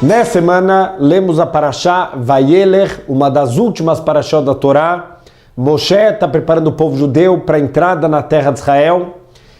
Nessa semana, lemos a Parashá Vayelech, uma das últimas Parashá da Torá. Moshe está preparando o povo judeu para a entrada na terra de Israel.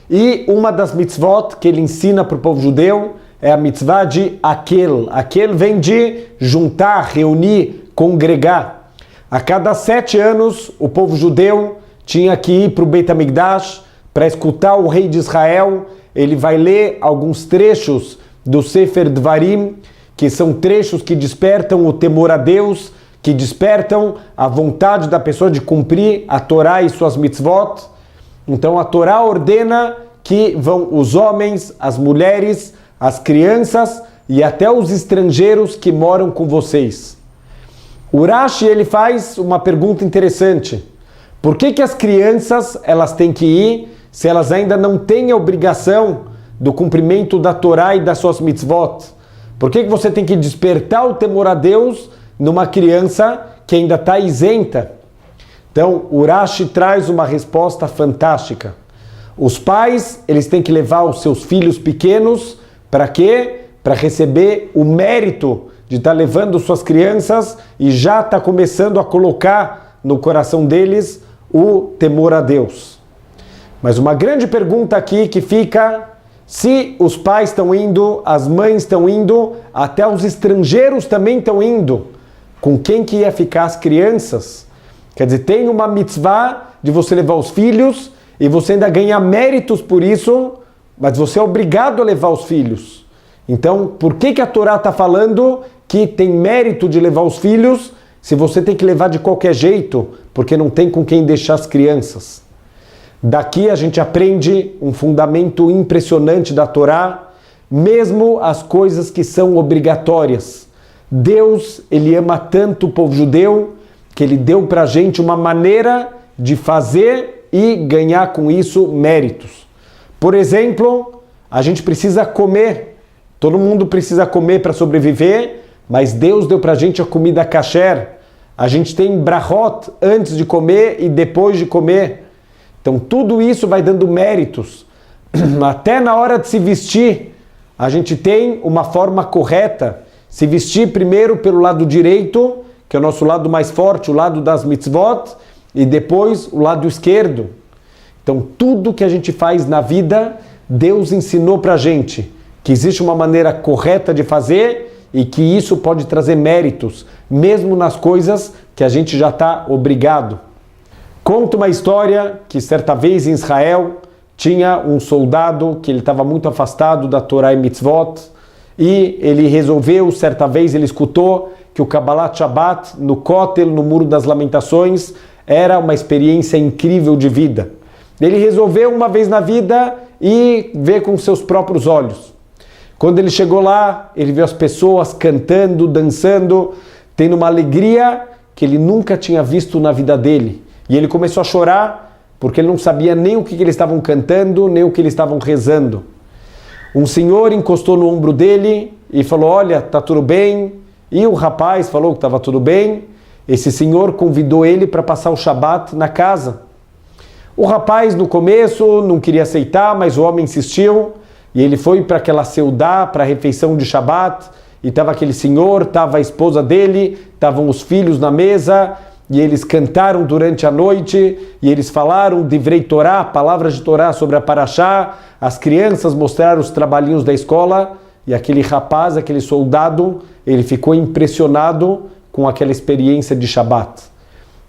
E uma das mitzvot que ele ensina para o povo judeu é a mitzvah de Akel. Akel vem de juntar, reunir, congregar. A cada 7 anos, o povo judeu tinha que ir para o Beit HaMikdash para escutar o rei de Israel. Ele vai ler alguns trechos do Sefer Dvarim, que são trechos que despertam o temor a Deus, que despertam a vontade da pessoa de cumprir a Torá e suas mitzvot. Então a Torá ordena que vão os homens, as mulheres, as crianças e até os estrangeiros que moram com vocês. O Rashi, ele faz uma pergunta interessante. Por que as crianças elas têm que ir se elas ainda não têm a obrigação do cumprimento da Torá e das suas mitzvot? Por que você tem que despertar o temor a Deus numa criança que ainda está isenta? Então, o Rashi traz uma resposta fantástica. Os pais, eles têm que levar os seus filhos pequenos, para quê? Para receber o mérito de estar levando suas crianças e já está começando a colocar no coração deles o temor a Deus. Mas uma grande pergunta aqui que fica: se os pais estão indo, as mães estão indo, até os estrangeiros também estão indo, com quem que ia ficar as crianças? Quer dizer, tem uma mitzvah de você levar os filhos e você ainda ganha méritos por isso, mas você é obrigado a levar os filhos. Então, por que a Torá está falando que tem mérito de levar os filhos se você tem que levar de qualquer jeito, porque não tem com quem deixar as crianças? Daqui a gente aprende um fundamento impressionante da Torá, mesmo as coisas que são obrigatórias. Deus, ele ama tanto o povo judeu, que ele deu para a gente uma maneira de fazer e ganhar com isso méritos. Por exemplo, a gente precisa comer. Todo mundo precisa comer para sobreviver, mas Deus deu para a gente a comida kasher. A gente tem brachot antes de comer e depois de comer. Então tudo isso vai dando méritos. Até na hora de se vestir, a gente tem uma forma correta. Se vestir primeiro pelo lado direito, que é o nosso lado mais forte, o lado das mitzvot, e depois o lado esquerdo. Então tudo que a gente faz na vida, Deus ensinou pra gente que existe uma maneira correta de fazer e que isso pode trazer méritos, mesmo nas coisas que a gente já está obrigado. Conta uma história que certa vez em Israel tinha um soldado que ele estava muito afastado da Torá e mitzvot, e ele resolveu, certa vez ele escutou que o Kabbalat Shabbat no Kotel, no Muro das Lamentações, era uma experiência incrível de vida. Ele resolveu uma vez na vida ir ver com seus próprios olhos. Quando ele chegou lá, ele viu as pessoas cantando, dançando, tendo uma alegria que ele nunca tinha visto na vida dele. E ele começou a chorar porque ele não sabia nem o que eles estavam cantando, nem o que eles estavam rezando. Um senhor encostou no ombro dele e falou: olha, tá tudo bem. E o rapaz falou que estava tudo bem. Esse senhor convidou ele para passar o Shabat na casa. O rapaz no começo não queria aceitar, mas o homem insistiu. E ele foi para aquela seudá, para a refeição de Shabat. E estava aquele senhor, estava a esposa dele, estavam os filhos na mesa. E eles cantaram durante a noite, e eles falaram Divrei Torá, palavras de Torá sobre a Parashá. As crianças mostraram os trabalhinhos da escola, e aquele rapaz, aquele soldado, ele ficou impressionado com aquela experiência de Shabat.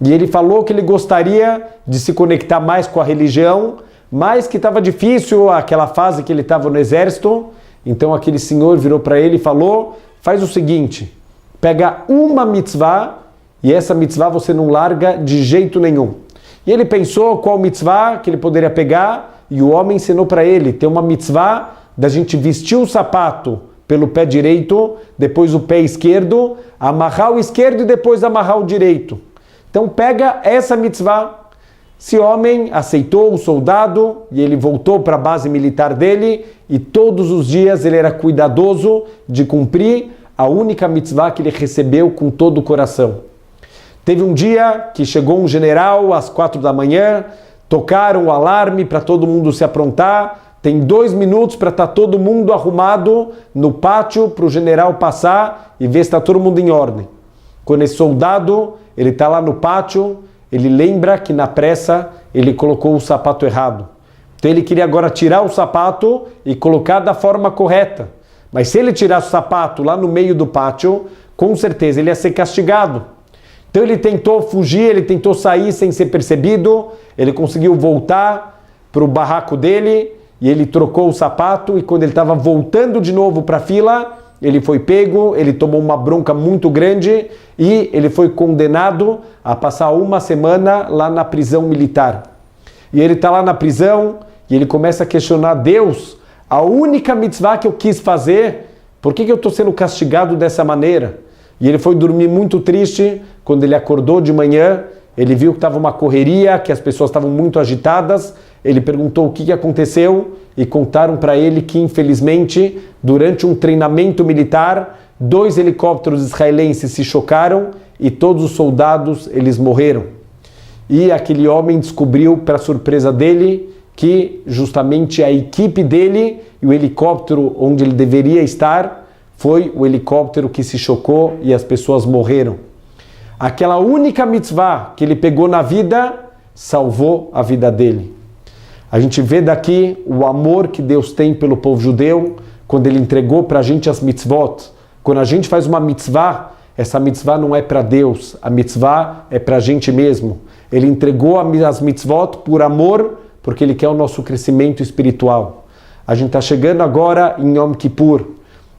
E ele falou que ele gostaria de se conectar mais com a religião, mas que estava difícil aquela fase que ele estava no exército. Então aquele senhor virou para ele e falou: faz o seguinte, pega uma mitzvah, e essa mitzvah você não larga de jeito nenhum. E ele pensou qual mitzvah que ele poderia pegar, e o homem ensinou para ele: tem uma mitzvah da gente vestir o sapato pelo pé direito, depois o pé esquerdo, amarrar o esquerdo e depois amarrar o direito. Então pega essa mitzvah. Esse homem aceitou o soldado e ele voltou para a base militar dele, e todos os dias ele era cuidadoso de cumprir a única mitzvah que ele recebeu com todo o coração. Teve um dia que chegou um general às 4 da manhã, tocaram o alarme para todo mundo se aprontar, tem 2 minutos para estar todo mundo arrumado no pátio para o general passar e ver se está todo mundo em ordem. Quando esse soldado, ele está lá no pátio, ele lembra que na pressa ele colocou o sapato errado. Então ele queria agora tirar o sapato e colocar da forma correta. Mas se ele tirasse o sapato lá no meio do pátio, com certeza ele ia ser castigado. Então ele tentou fugir, ele tentou sair sem ser percebido, ele conseguiu voltar para o barraco dele e ele trocou o sapato e quando ele estava voltando de novo para a fila, ele foi pego, ele tomou uma bronca muito grande e ele foi condenado a passar 1 semana lá na prisão militar. E ele está lá na prisão e ele começa a questionar Deus, a única mitzvah que eu quis fazer, por que eu estou sendo castigado dessa maneira? E ele foi dormir muito triste. Quando ele acordou de manhã, ele viu que estava uma correria, que as pessoas estavam muito agitadas. Ele perguntou o que aconteceu e contaram para ele que, infelizmente, durante um treinamento militar, 2 helicópteros israelenses se chocaram e todos os soldados eles morreram. E aquele homem descobriu, para surpresa dele, que justamente a equipe dele e o helicóptero onde ele deveria estar foi o helicóptero que se chocou e as pessoas morreram. Aquela única mitzvah que ele pegou na vida salvou a vida dele. A gente vê daqui o amor que Deus tem pelo povo judeu quando ele entregou para a gente as mitzvot. Quando a gente faz uma mitzvah, essa mitzvah não é para Deus, a mitzvah é para a gente mesmo. Ele entregou as mitzvot por amor, porque ele quer o nosso crescimento espiritual. A gente está chegando agora em Yom Kippur.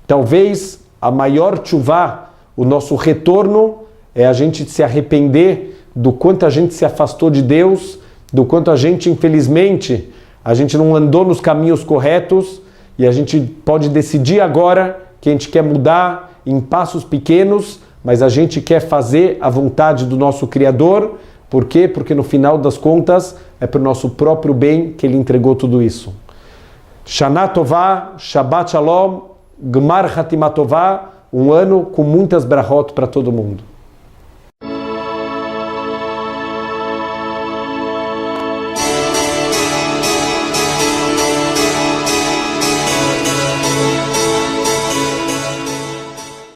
Talvez a maior tchuvá, o nosso retorno, é a gente se arrepender do quanto a gente se afastou de Deus, do quanto a gente, infelizmente, a gente não andou nos caminhos corretos e a gente pode decidir agora que a gente quer mudar em passos pequenos, mas a gente quer fazer a vontade do nosso Criador. Por quê? Porque no final das contas é para o nosso próprio bem que ele entregou tudo isso. Shana Tová, Shabbat Shalom, Gmar Hatimatová, um ano com muitas brachot para todo mundo.